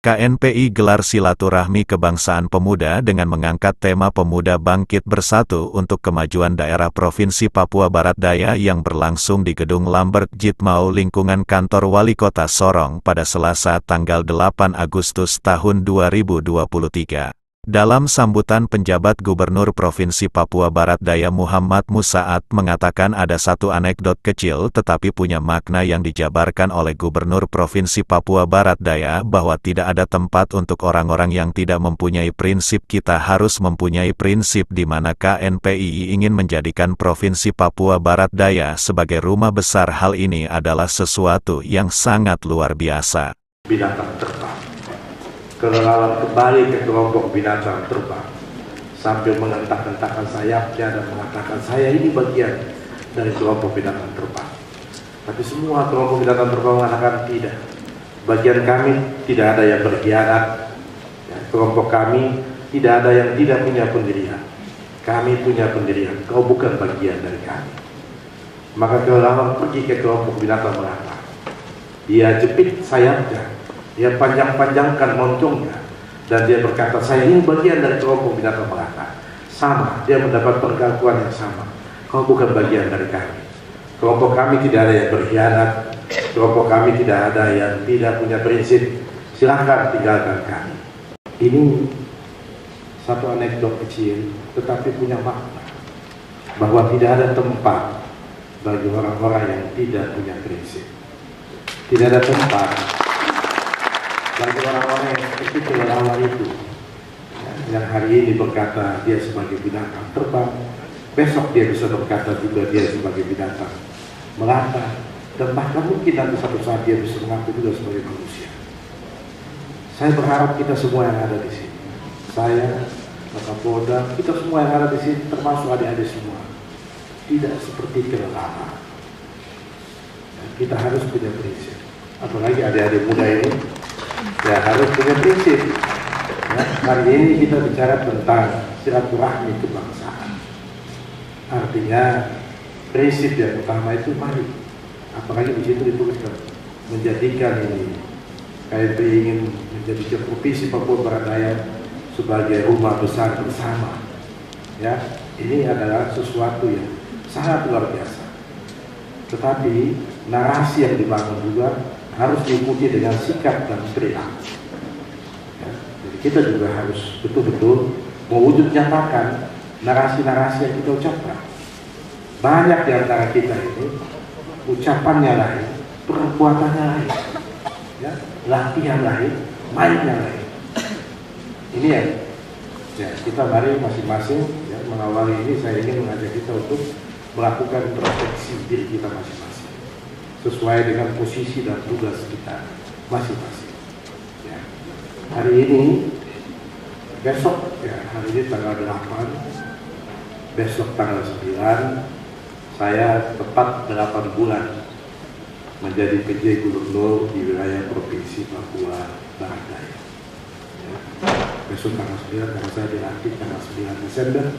KNPI gelar silaturahmi kebangsaan pemuda dengan mengangkat tema Pemuda Bangkit Bersatu untuk Kemajuan Daerah Provinsi Papua Barat Daya yang berlangsung di Gedung Lambert Jitmau lingkungan kantor Wali Kota Sorong pada Selasa tanggal 8 Agustus tahun 2023. Dalam sambutan penjabat Gubernur Provinsi Papua Barat Daya Muhammad Musaat mengatakan ada satu anekdot kecil tetapi punya makna yang dijabarkan oleh Gubernur Provinsi Papua Barat Daya bahwa tidak ada tempat untuk orang-orang yang tidak mempunyai prinsip. Kita harus mempunyai prinsip di mana KNPI ingin menjadikan Provinsi Papua Barat Daya sebagai rumah besar. Hal ini adalah sesuatu yang sangat luar biasa. Binatang terbang. Kelelawar kembali ke kelompok binatang terbang sambil mengentak-entakkan sayapnya dan mengatakan saya ini bagian dari kelompok binatang terbang. Tapi semua kelompok binatang terbang mengatakan tidak. Bagian kami tidak ada yang berkhianat. Ya, kelompok kami tidak ada yang tidak punya pendirian. Kami punya pendirian. Kau bukan bagian dari kami. Maka kelelawar pergi ke kelompok binatang melata. Dia jepit sayapnya. Dia panjang-panjangkan moncongnya dan dia berkata, saya ini bagian dari kelompok binatang melata. Sama, dia mendapat perlakuan yang sama. Kau bukan bagian dari kami. Kelompok kami tidak ada yang berkhianat. Kelompok kami tidak ada yang tidak punya prinsip. Silahkan tinggalkan kami. Ini satu anekdot kecil, tetapi punya makna. Bahwa tidak ada tempat bagi orang-orang yang tidak punya prinsip. Tidak ada tempat bagi orang-orang yang seperti kelelawar itu, yang hari ini berkata dia sebagai binatang terbang, besok dia bisa berkata juga dia sebagai binatang melata, dan bahkan mungkin nanti satu saat dia bisa mengaku juga sebagai manusia. Saya berharap kita semua yang ada di sini, saya, Pak Kapolda, kita semua yang ada di sini, termasuk adik-adik semua, tidak seperti kelelawar. Kita harus punya prinsip, apalagi adik-adik muda ini. Ya harus punya prinsip. Ya, hari ini kita bicara tentang silaturahmi kebangsaan. Artinya prinsip yang utama itu mari, apalagi di situ dituliskan menjadikan ini KNPI ingin menjadikan Provinsi Papua Barat Daya sebagai rumah besar bersama. Ya, ini adalah sesuatu yang sangat luar biasa. Tetapi narasi yang dibangun juga harus diikuti dengan sikap dan perilaku. Ya, jadi kita juga harus betul-betul mewujud nyatakan narasi-narasi yang kita ucapkan. Banyak di antara kita ini ucapannya lain, perbuatannya lain, ya, latihan lain, mainnya lain. Ini ya kita mari masing-masing ya, mengawali ini saya ingin mengajak kita untuk melakukan introspeksi diri kita masing-masing sesuai dengan posisi dan tugas kita masing-masing. Ya. Hari ini, besok, ya hari ini tanggal 8, besok tanggal 9, saya tepat 8 bulan menjadi PJ Gubernur di wilayah Provinsi Papua Barat Daya. Ya. Besok tanggal 9, karena saya dilantik tanggal 9 Desember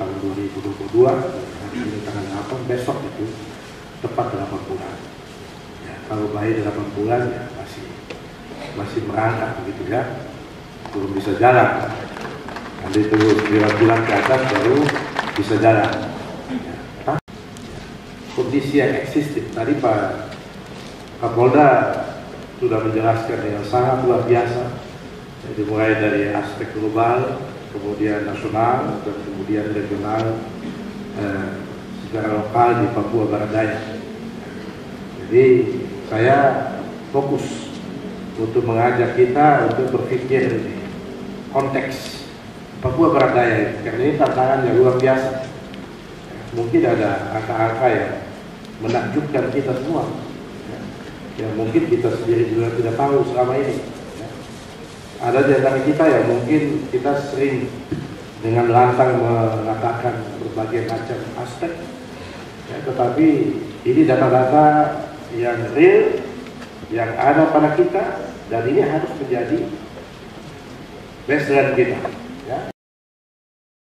tahun 2022, dan hari ini tanggal 8, besok itu tepat 8 bulan. Ya, kalau bayi 8 bulan ya masih merangkak begitu ya, belum bisa jalan. Nanti tunggu 9 bulan ke atas baru bisa jalan. Ya. Kondisi yang eksistif tadi Pak Kapolda sudah menjelaskan yang sangat luar biasa. Jadi mulai dari aspek global, kemudian nasional, dan kemudian regional. Secara lokal di Papua Barat Daya. Jadi saya fokus untuk mengajak kita untuk berpikir konteks Papua Barat Daya karena ini tantangan yang luar biasa. Mungkin ada angka-angka yang menakjubkan kita semua, yang mungkin kita sendiri juga tidak tahu selama ini. Ada di antara kita yang mungkin kita sering dengan lantang mengatakan berbagai macam aspek. Ya, tetapi ini data-data yang real, yang ada pada kita, dan ini harus menjadi baseline kita. Ya.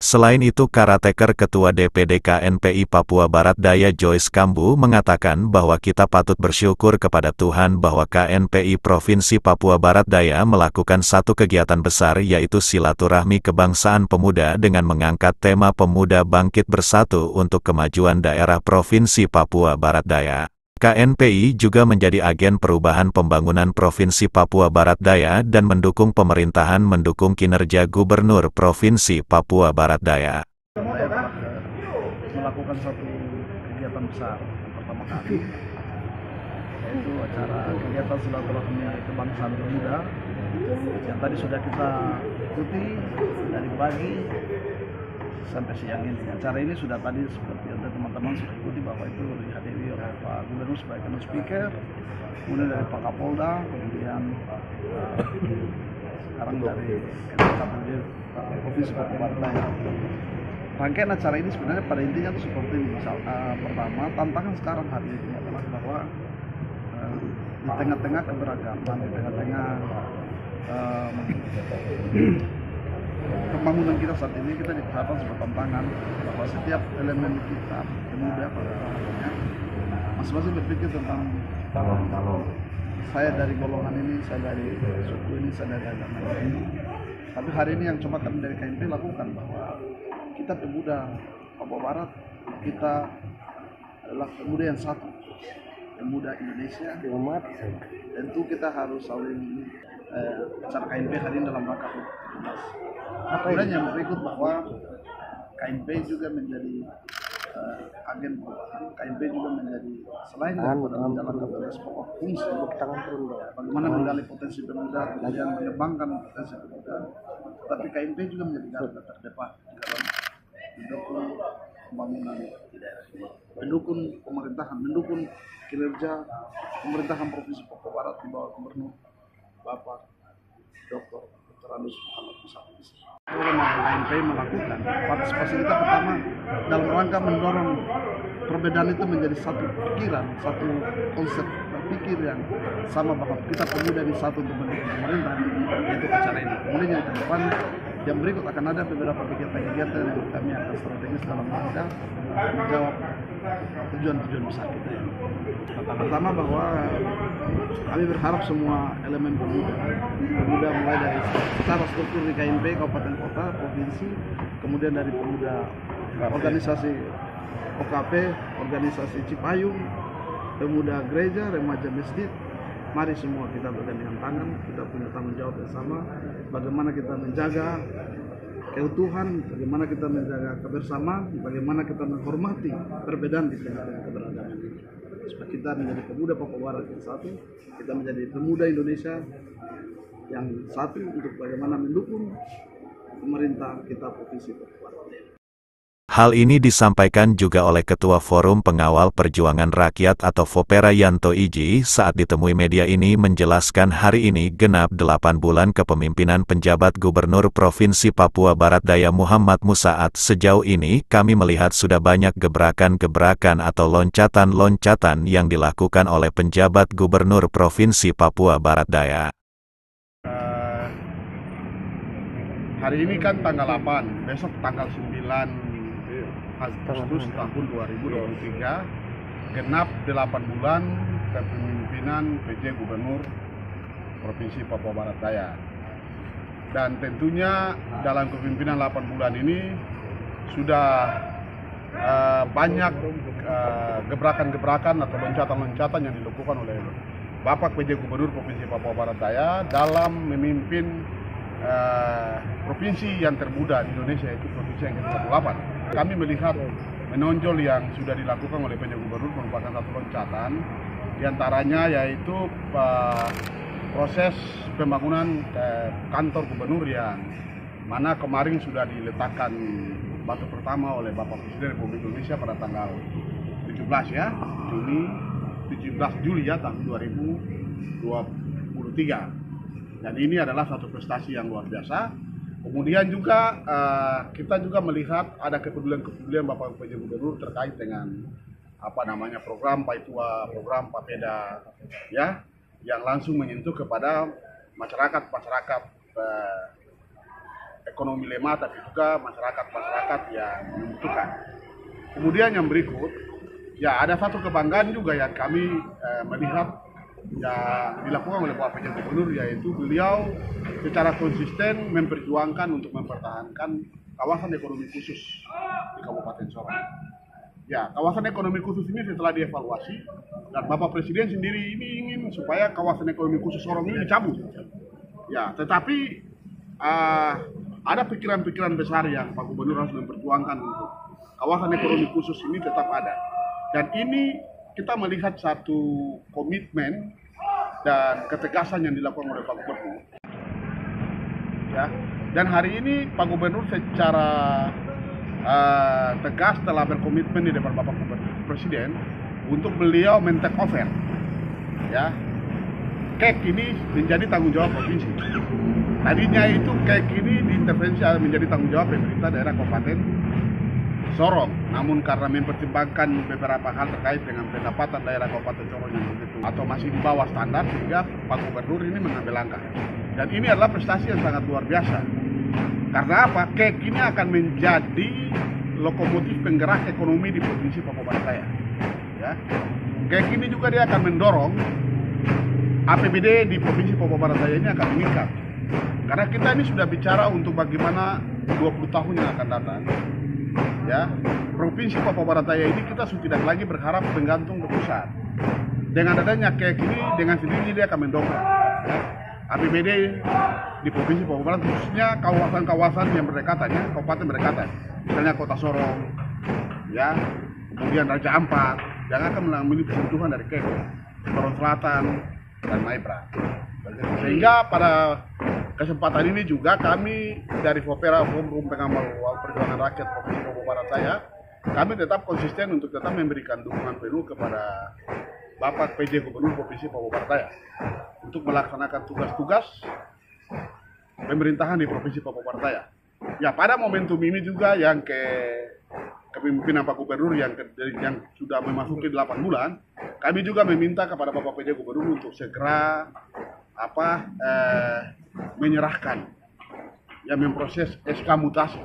Selain itu, karateker Ketua DPD KNPI Papua Barat Daya Joyce Kambu mengatakan bahwa kita patut bersyukur kepada Tuhan bahwa KNPI Provinsi Papua Barat Daya melakukan satu kegiatan besar, yaitu silaturahmi kebangsaan pemuda dengan mengangkat tema Pemuda Bangkit Bersatu untuk Kemajuan Daerah Provinsi Papua Barat Daya. KNPI juga menjadi agen perubahan pembangunan Provinsi Papua Barat Daya dan mendukung pemerintahan mendukung kinerja Gubernur Provinsi Papua Barat Daya. Melakukan satu kegiatan besar yang pertama kali, yaitu acara kegiatan silaturahmi kebangsaan pemuda yang tadi sudah kita ikuti dari pagi sampai siang ini. Acara ini sudah tadi seperti ada teman-teman sudah ikuti bahwa itu dihadiri oleh Pak Gubernur sebagai keynote speaker, kemudian dari Pak Kapolda, kemudian sekarang dari Kapolda Provinsi Papua Barat Daya. Rangkaian acara ini sebenarnya pada intinya itu seperti ini. Pertama, tantangan sekarang hari ini adalah bahwa di tengah-tengah keberagaman, di tengah-tengah pembangunan kita saat ini, kita dihadapkan sebuah tantangan bahwa setiap elemen kita pemuda pada awalnya masing-masing berpikir tentang kalau saya dari golongan ini, saya dari suku ini, saya dari agama ini. Tapi hari ini yang coba kami dari KNP lakukan bahwa kita pemuda Papua Barat, kita adalah pemuda yang satu, pemuda Indonesia. Tentu kita harus saling acara KNP hari ini dalam rangka 17. Kemudian yang berikut bahwa KNP juga menjadi agen perubahan. KNP juga menjadi selain daripada menjalankan tugas pokok fungsi bagaimana menggali potensi pemuda, kemudian mengembangkan potensi pemuda. Tapi KNP juga menjadi garda terdepan di dalam mendukung pembangunan di daerah ini, mendukung pemerintahan, mendukung kinerja pemerintahan Provinsi Papua Barat di bawah Gubernur Bapak Dr. Anus Muhammad Musa. KNP melakukan partisipasi kita pertama dalam rangka mendorong perbedaan itu menjadi satu pikiran, satu konsep berpikir yang sama bahwa kita pemuda ini satu untuk mendukung pemerintah, yaitu acara ini. Kemudian yang ke depan, yang berikut akan ada beberapa kegiatan-kegiatan yang kami akan strategis dalam rangka menjawab tujuan-tujuan besar kita. Pertama bahwa kami berharap semua elemen pemuda mulai dari secara struktur di KNP, kabupaten kota, provinsi, kemudian dari pemuda organisasi OKP, organisasi Cipayung, pemuda gereja, remaja masjid. Mari semua kita bergandengan tangan, kita punya tanggung jawab yang sama, bagaimana kita menjaga keutuhan, bagaimana kita menjaga kebersamaan, bagaimana kita menghormati perbedaan di tengah-tengah keberagaman ini. Supaya kita menjadi pemuda Papua Barat yang satu, kita menjadi pemuda Indonesia yang satu untuk bagaimana mendukung pemerintah kita Provinsi Papua Barat. Hal ini disampaikan juga oleh Ketua Forum Pengawal Perjuangan Rakyat atau Fopera Yanto Iji saat ditemui media ini menjelaskan hari ini genap 8 bulan kepemimpinan penjabat Gubernur Provinsi Papua Barat Daya Muhammad Musaat. Sejauh ini kami melihat sudah banyak gebrakan-gebrakan atau loncatan-loncatan yang dilakukan oleh penjabat Gubernur Provinsi Papua Barat Daya. Hari ini kan tanggal 8, besok tanggal 9 Agustus tahun 2023, genap 8 bulan kepemimpinan PJ Gubernur Provinsi Papua Barat Daya. Dan tentunya dalam kepemimpinan 8 bulan ini sudah banyak gebrakan-gebrakan atau loncatan-loncatan yang dilakukan oleh Bapak PJ Gubernur Provinsi Papua Barat Daya dalam memimpin provinsi yang termuda di Indonesia, yaitu provinsi yang ke-48. Kami melihat menonjol yang sudah dilakukan oleh PJ Gubernur merupakan satu loncatan, diantaranya yaitu proses pembangunan kantor gubernur yang mana kemarin sudah diletakkan batu pertama oleh Bapak Presiden Republik Indonesia pada tanggal 17 ya, 17 Juli ya tahun 2023. Dan ini adalah satu prestasi yang luar biasa. Kemudian juga kita juga melihat ada kepedulian Bapak PJ Gubernur terkait dengan program Paitua, program Papeda ya, yang langsung menyentuh kepada masyarakat ekonomi lemah, tapi juga masyarakat yang membutuhkan. Kemudian yang berikut, ya ada satu kebanggaan juga yang kami melihat yang dilakukan oleh Bapak PJ Gubernur, yaitu beliau secara konsisten memperjuangkan untuk mempertahankan kawasan ekonomi khusus di Kabupaten Sorong. Ya, kawasan ekonomi khusus ini setelah dievaluasi dan Bapak Presiden sendiri ini ingin supaya kawasan ekonomi khusus Sorong ini dicabut. Ya, tetapi ada pikiran-pikiran besar yang Pak Gubernur harus memperjuangkan untuk kawasan ekonomi khusus ini tetap ada. Dan ini kita melihat satu komitmen dan ketegasan yang dilakukan oleh Pak Gubernur. Ya, dan hari ini Pak Gubernur secara tegas telah berkomitmen di depan Bapak Presiden untuk beliau men-take over. Ya, KEK ini menjadi tanggung jawab provinsi. Tadinya itu KEK ini diintervensi menjadi tanggung jawab pemerintah daerah Kabupaten Sorong, namun karena mempertimbangkan beberapa hal terkait dengan pendapatan daerah Kabupaten Sorong yang begitu atau masih di bawah standar, sehingga Pak Gubernur ini mengambil langkah. Dan ini adalah prestasi yang sangat luar biasa. Karena apa? KEK ini akan menjadi lokomotif penggerak ekonomi di Provinsi Papua Barat Daya. Ya. KEK ini juga dia akan mendorong APBD di Provinsi Papua Barat Daya ini akan meningkat. Karena kita ini sudah bicara untuk bagaimana 20 tahun yang akan datang. Ya, Provinsi Papua Barat Daya ini kita sudah tidak lagi berharap bergantung ke pusat. Dengan adanya KEK ini, dengan sendirinya dia akan mendongkrak ya, APBD di Provinsi Papua Barat, khususnya kawasan-kawasan yang berdekatan, ya, kabupaten berdekatan, misalnya Kota Sorong, ya, kemudian Raja Ampat, yang akan memiliki kebutuhan dari KEK, Sorong Selatan dan Maibra. Sehingga pada kesempatan ini juga kami dari Fopera, Forum Pengamal Perjuangan Rakyat Provinsi Papua Barat Daya, kami tetap konsisten untuk tetap memberikan dukungan penuh kepada Bapak PJ Gubernur Provinsi Papua Barat Daya untuk melaksanakan tugas-tugas pemerintahan di Provinsi Papua Barat Daya. Ya, pada momentum ini juga yang kepemimpinan Pak Gubernur yang sudah memasuki 8 bulan, kami juga meminta kepada Bapak PJ Gubernur untuk segera menyerahkan, ya, memproses SK mutasi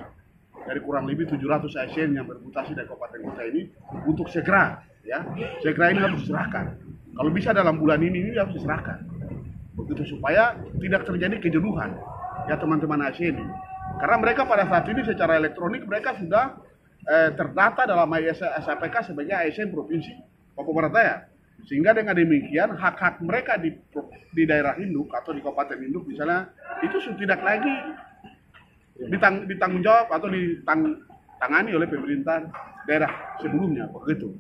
dari kurang lebih 700 ASN yang bermutasi dari kabupaten kota ini untuk segera ini harus diserahkan. Kalau bisa dalam bulan ini harus diserahkan, begitu supaya tidak terjadi kejenuhan ya teman-teman ASN ini. Karena mereka pada saat ini secara elektronik mereka sudah terdata dalam SAPK sebagai ASN Provinsi Papua Barat Daya. Sehingga dengan demikian hak-hak mereka di daerah induk atau di kabupaten induk misalnya itu sudah tidak lagi ditanggung jawab atau ditangani oleh pemerintah daerah sebelumnya, begitu.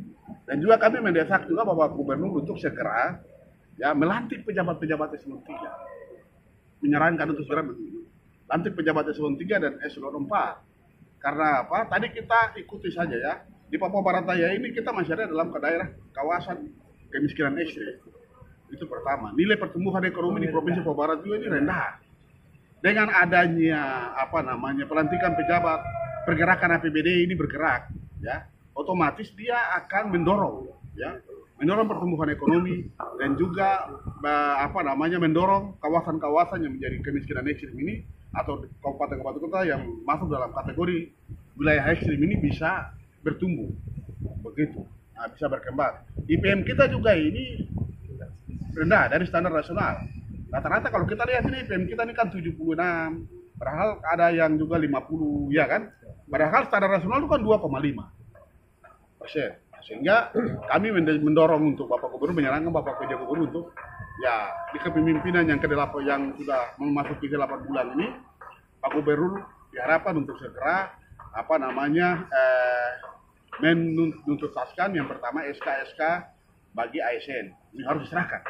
Dan juga kami mendesak juga Bapak Gubernur untuk segera ya melantik pejabat-pejabat eselon 3, menyarankan untuk segera lantik pejabat eselon 3 dan eselon 4. Karena apa? Tadi kita ikuti saja ya, di Papua Barat Daya ini kita masih ada dalam daerah kawasan kemiskinan ekstrim. Itu pertama. Nilai pertumbuhan ekonomi di Provinsi Papua Barat juga ini rendah. Dengan adanya pelantikan pejabat, pergerakan APBD ini bergerak, ya, otomatis dia akan mendorong pertumbuhan ekonomi dan juga mendorong kawasan-kawasan yang menjadi kemiskinan ekstrim ini atau kabupaten-kabupaten kota yang masuk dalam kategori wilayah ekstrim ini bisa bertumbuh, begitu. Nah, bisa berkembang. IPM kita juga ini rendah dari standar nasional. Rata-rata kalau kita lihat ini IPM kita ini kan 76, padahal ada yang juga 50, ya kan? Padahal standar nasional itu kan 2,5%. Sehingga kami mendorong untuk Bapak Gubernur, menyarankan Bapak PJ Gubernur untuk ya di kepemimpinan yang ke-8 yang sudah memasuki 8 bulan ini, Pak Gubernur diharapkan untuk segera menuntaskan yang pertama SK bagi ASN. Ini harus diserahkan.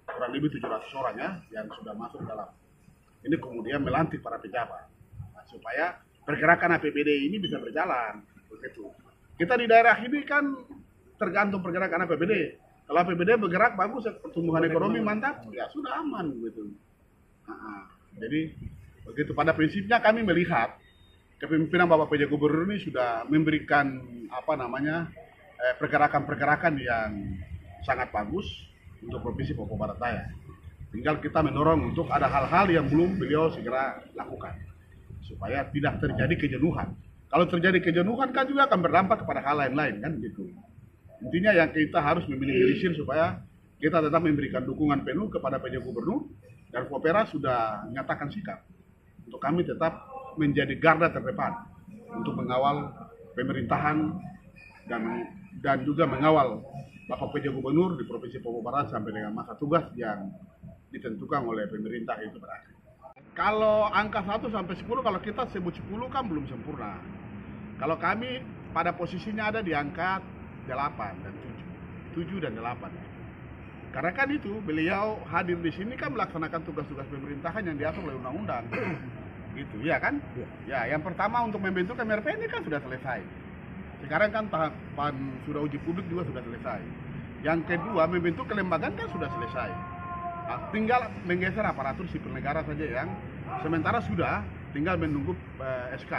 Kurang lebih 700 orang ya yang sudah masuk dalam. Ini kemudian melantik para pejabat. Nah, supaya pergerakan APBD ini bisa berjalan. Begitu. Kita di daerah ini kan tergantung pergerakan APBD. Kalau APBD bergerak bagus, pertumbuhan ekonomi mantap, ya sudah aman gitu. Jadi begitu. Pada prinsipnya kami melihat kepemimpinan Bapak PJ Gubernur ini sudah memberikan pergerakan-pergerakan yang sangat bagus untuk Provinsi Papua Barat Daya. Tinggal kita mendorong untuk ada hal-hal yang belum beliau segera lakukan. supaya tidak terjadi kejenuhan. Kalau terjadi kejenuhan kan juga akan berdampak kepada hal lain-lain kan gitu. Intinya yang kita harus meminimalisir supaya kita tetap memberikan dukungan penuh kepada PJ Gubernur, dan Fopera sudah menyatakan sikap untuk kami tetap menjadi garda terdepan untuk mengawal pemerintahan dan juga mengawal Bapak PJ Gubernur di Provinsi Papua Barat sampai dengan masa tugas yang ditentukan oleh pemerintah itu berakhir. Kalau angka 1 sampai 10, kalau kita sebut 10 kan belum sempurna. Kalau kami pada posisinya ada di angka 8 dan 7 dan 8. Karena kan itu beliau hadir di sini kan melaksanakan tugas-tugas pemerintahan yang diatur oleh undang-undang. Gitu, ya kan? Ya, yang pertama untuk membentuk MRP ini kan sudah selesai. Sekarang kan tahapan sudah uji publik juga sudah selesai. Yang kedua, membentuk kelembagaan kan sudah selesai. Nah, tinggal menggeser aparatur sipil negara saja yang sementara sudah tinggal menunggu SK.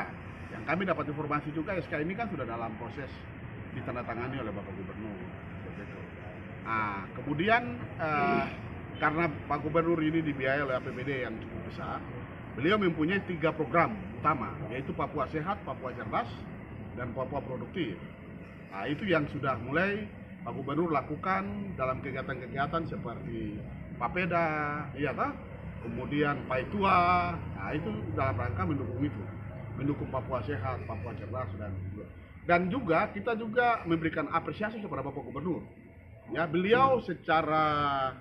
Yang kami dapat informasi juga SK ini kan sudah dalam proses ditandatangani oleh Bapak Gubernur. Nah, kemudian karena Pak Gubernur ini dibiayai oleh APBD yang cukup besar, beliau mempunyai 3 program utama, yaitu Papua Sehat, Papua Cerdas, dan Papua Produktif. Nah, itu yang sudah mulai Pak Gubernur lakukan dalam kegiatan-kegiatan seperti Papeda, iya tak? Kemudian Paitua. Nah, itu dalam rangka mendukung itu, mendukung Papua Sehat, Papua Cerdas, dan juga kita juga memberikan apresiasi kepada Bapak Gubernur. Ya, beliau secara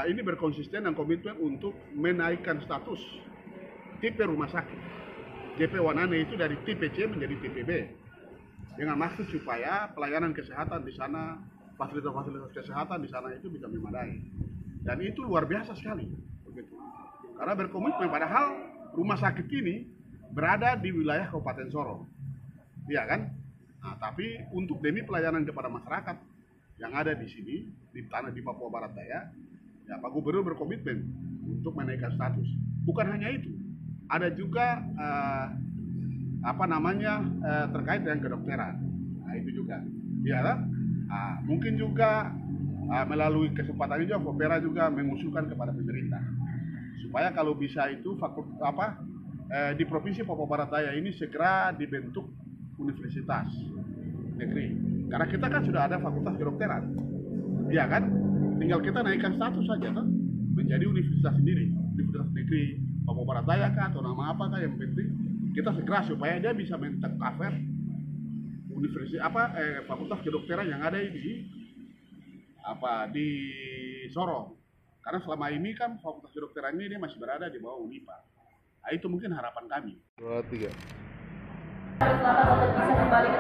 ini berkonsisten dan komitmen untuk menaikkan status tipe rumah sakit JP Wanane itu dari tipe C menjadi tipe B, dengan maksud supaya pelayanan kesehatan di sana, fasilitas-fasilitas kesehatan di sana itu bisa memadai. Dan itu luar biasa sekali, begitu. Karena berkomitmen, padahal rumah sakit ini berada di wilayah Kabupaten Sorong, iya kan? Nah, tapi untuk demi pelayanan kepada masyarakat yang ada di sini, di tanah di Papua Barat Daya, ya Pak Gubernur berkomitmen untuk menaikkan status. Bukan hanya itu, ada juga terkait dengan kedokteran. Nah, itu juga, ya kan? Nah, mungkin juga melalui kesempatan itu Fopera juga mengusulkan kepada pemerintah supaya kalau bisa itu di Provinsi Papua Barat Daya ini segera dibentuk universitas negeri. Karena kita kan sudah ada fakultas kedokteran, ya kan? Tinggal kita naikkan status saja kan, menjadi universitas sendiri, universitas negeri Papua Barat Daya kah atau nama apa kah, yang penting kita segera supaya dia bisa men-cover universitas fakultas kedokteran yang ada di Sorong. Karena selama ini kan fakultas kedokteran ini masih berada di bawah Unipa. Nah, itu mungkin harapan kami. 2, 3. Selatan untuk bisa kembali ke